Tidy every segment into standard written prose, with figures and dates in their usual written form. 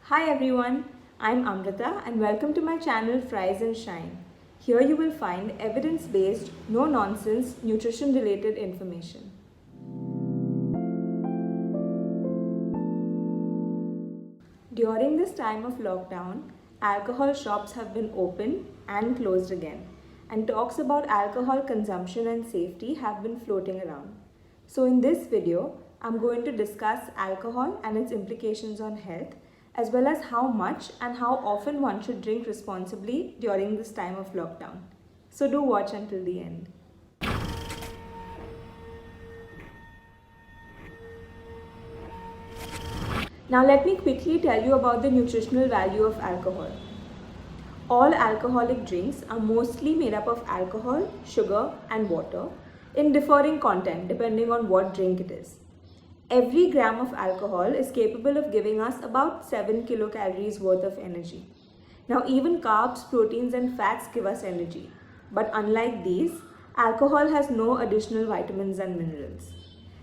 Hi everyone, I'm Amrita and welcome to my channel Fries and Shine. Here you will find evidence-based, no-nonsense, nutrition-related information. During this time of lockdown, alcohol shops have been opened and closed again, and talks about alcohol consumption and safety have been floating around. So in this video, I'm going to discuss alcohol and its implications on health, as well as how much and how often one should drink responsibly during this time of lockdown. So do watch until the end. Now let me quickly tell you about the nutritional value of alcohol. All alcoholic drinks are mostly made up of alcohol, sugar and water in differing content depending on what drink it is. Every gram of alcohol is capable of giving us about 7 kilocalories worth of energy. Now even carbs, proteins and fats give us energy. But unlike these, alcohol has no additional vitamins and minerals.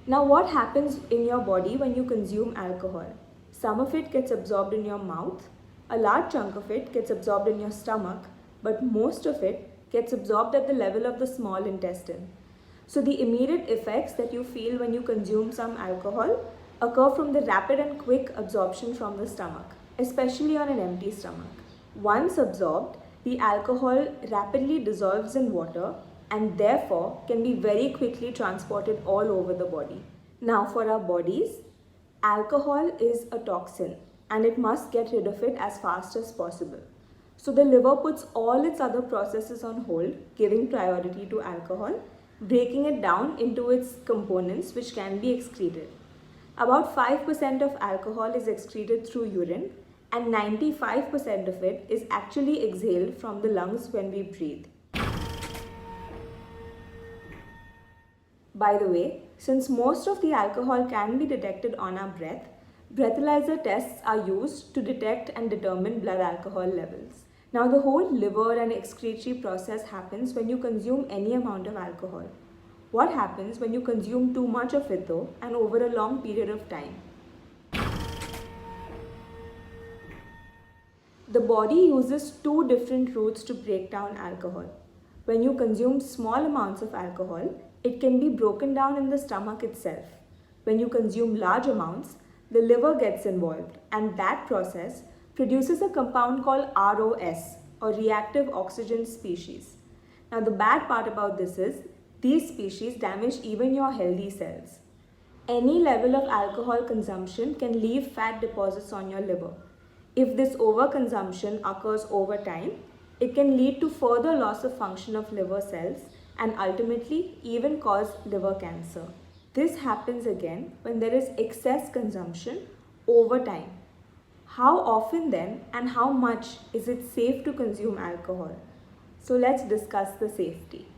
Now what happens in your body when you consume alcohol? Some of it gets absorbed in your mouth, a large chunk of it gets absorbed in your stomach, but most of it gets absorbed at the level of the small intestine. So the immediate effects that you feel when you consume some alcohol occur from the rapid and quick absorption from the stomach, especially on an empty stomach. Once absorbed, the alcohol rapidly dissolves in water and therefore can be very quickly transported all over the body. Now for our bodies, alcohol is a toxin and it must get rid of it as fast as possible. So the liver puts all its other processes on hold, giving priority to alcohol, breaking it down into its components which can be excreted. About 5% of alcohol is excreted through urine and 95% of it is actually exhaled from the lungs when we breathe. By the way, since most of the alcohol can be detected on our breath, breathalyzer tests are used to detect and determine blood alcohol levels. Now the whole liver and excretory process happens when you consume any amount of alcohol. What happens when you consume too much of it though and over a long period of time? The body uses two different routes to break down alcohol. When you consume small amounts of alcohol, it can be broken down in the stomach itself. When you consume large amounts, the liver gets involved and that process produces a compound called ROS or reactive oxygen species. Now the bad part about this is these species damage even your healthy cells. Any level of alcohol consumption can leave fat deposits on your liver. If this overconsumption occurs over time, it can lead to further loss of function of liver cells and ultimately even cause liver cancer. This happens again when there is excess consumption over time. How often then and how much is it safe to consume alcohol? So let's discuss the safety.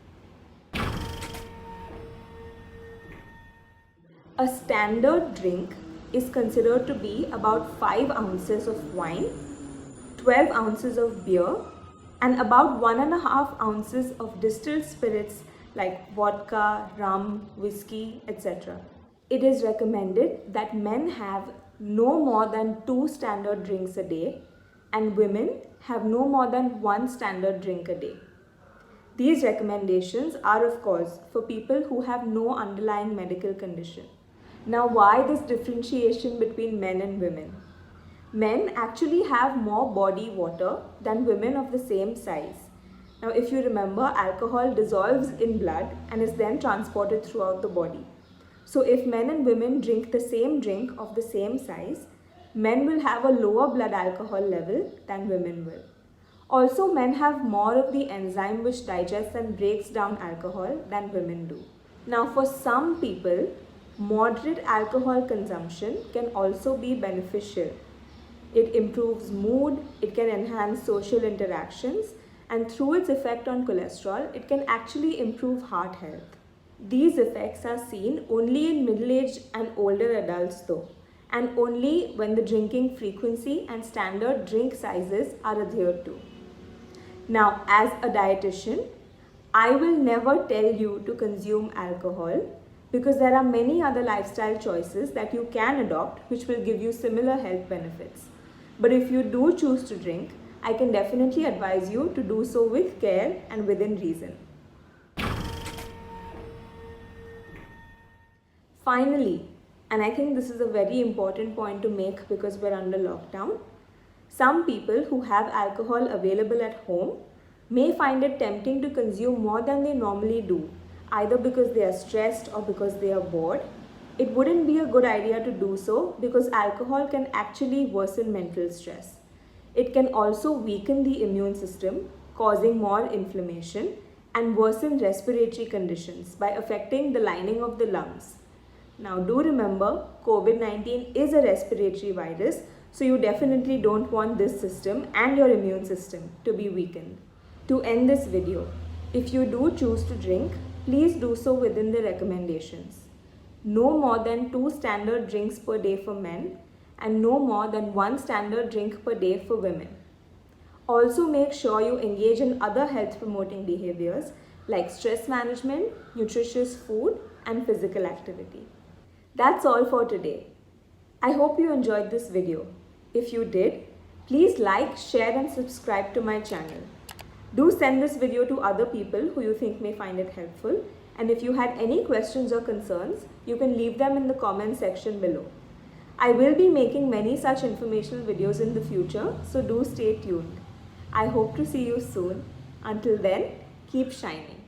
A standard drink is considered to be about 5 ounces of wine, 12 ounces of beer, and about 1.5 ounces of distilled spirits like vodka, rum, whiskey, etc. It is recommended that men have no more than 2 standard drinks a day and women have no more than 1 standard drink a day. These recommendations are of course for people who have no underlying medical condition. Now why this differentiation between men and women? Men actually have more body water than women of the same size. Now if you remember, alcohol dissolves in blood and is then transported throughout the body. So if men and women drink the same drink of the same size, men will have a lower blood alcohol level than women will. Also, men have more of the enzyme which digests and breaks down alcohol than women do. Now for some people, moderate alcohol consumption can also be beneficial. It improves mood, it can enhance social interactions, and through its effect on cholesterol, it can actually improve heart health. These effects are seen only in middle-aged and older adults though, and only when the drinking frequency and standard drink sizes are adhered to. Now, as a dietitian, I will never tell you to consume alcohol because there are many other lifestyle choices that you can adopt which will give you similar health benefits. But if you do choose to drink, I can definitely advise you to do so with care and within reason. Finally, and I think this is a very important point to make because we're under lockdown, some people who have alcohol available at home may find it tempting to consume more than they normally do, either because they are stressed or because they are bored. It wouldn't be a good idea to do so because alcohol can actually worsen mental stress. It can also weaken the immune system, causing more inflammation and worsen respiratory conditions by affecting the lining of the lungs. Now, do remember, COVID-19 is a respiratory virus, so you definitely don't want this system and your immune system to be weakened. To end this video, if you do choose to drink, please do so within the recommendations. No more than 2 standard drinks per day for men and no more than 1 standard drink per day for women. Also make sure you engage in other health promoting behaviors like stress management, nutritious food and physical activity. That's all for today. I hope you enjoyed this video. If you did, please like, share and subscribe to my channel. Do send this video to other people who you think may find it helpful, and if you had any questions or concerns, you can leave them in the comment section below. I will be making many such informational videos in the future, so do stay tuned. I hope to see you soon. Until then, keep shining.